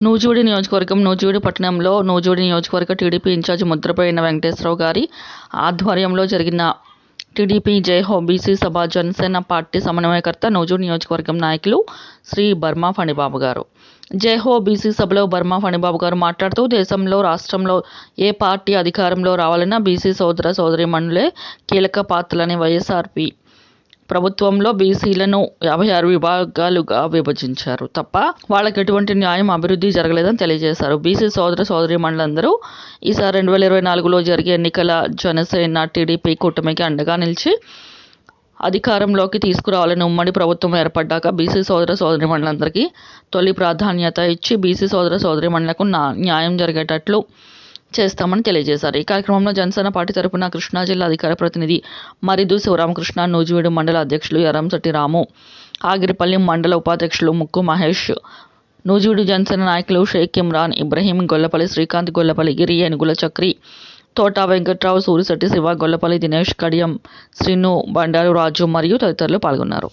నూజివీడు నియోజకవర్గం నూజివీడు పట్టణంలో నూజివీడు నియోజకవర్గ టీడీపీ ఇన్ఛార్జి ముద్రపోయిన వెంకటేశ్వరరావు గారి ఆధ్వర్యంలో జరిగిన టీడీపీ జయహో బీసీ సభ జనసేన పార్టీ సమన్వయకర్త నూజివీడు నియోజకవర్గం నాయకులు శ్రీ బర్మా ఫణిబాబు గారు. జయహో బీసీ సభలో బర్మా ఫణిబాబు గారు మాట్లాడుతూ, దేశంలో రాష్ట్రంలో ఏ పార్టీ అధికారంలో రావాలన్నా బీసీ సోదర సోదరీమణులే కీలక పాత్రలని వైఎస్ఆర్పీ ప్రభుత్వంలో బీసీలను 56 విభాగాలుగా విభజించారు తప్ప వాళ్ళకి ఎటువంటి న్యాయం, అభివృద్ధి జరగలేదని తెలియజేశారు. బీసీ సోదర సోదరీమణులందరూ ఈసారి 2024లో జరిగే ఎన్నికల జనసేన టీడీపీ కూటమికి అండగా నిలిచి అధికారంలోకి తీసుకురావాలని ఉమ్మడి ప్రభుత్వం ఏర్పడ్డాక బీసీ సోదర సోదరీమణులందరికీ తొలి ప్రాధాన్యత ఇచ్చి బీసీ సోదర సోదరీమణులకు న్యాయం జరిగేటట్లు చేస్తామని తెలియజేశారు. ఈ కార్యక్రమంలో జనసేన పార్టీ తరపున కృష్ణా జిల్లా అధికార ప్రతినిధి మరిదు శివరామకృష్ణ, నూజివీడు మండల అధ్యక్షులు ఎర్రంశెట్టి రాము, ఆగిరిపల్లి మండల ఉపాధ్యక్షులు ముక్కు మహేష్, నూజివీడు జనసేన నాయకులు షేక్ ఇమ్రాన్, ఇబ్రహీం, గొల్లపల్లి శ్రీకాంత్, గొల్లపల్లి గిరి, ఏనుగుల చక్రి, తోట వెంకట్రావు, సూరిశెట్టి శివ, గొల్లపల్లి దినేష్, కడియం శ్రీను, బండారు రాజు మరియు తదితరులు పాల్గొన్నారు.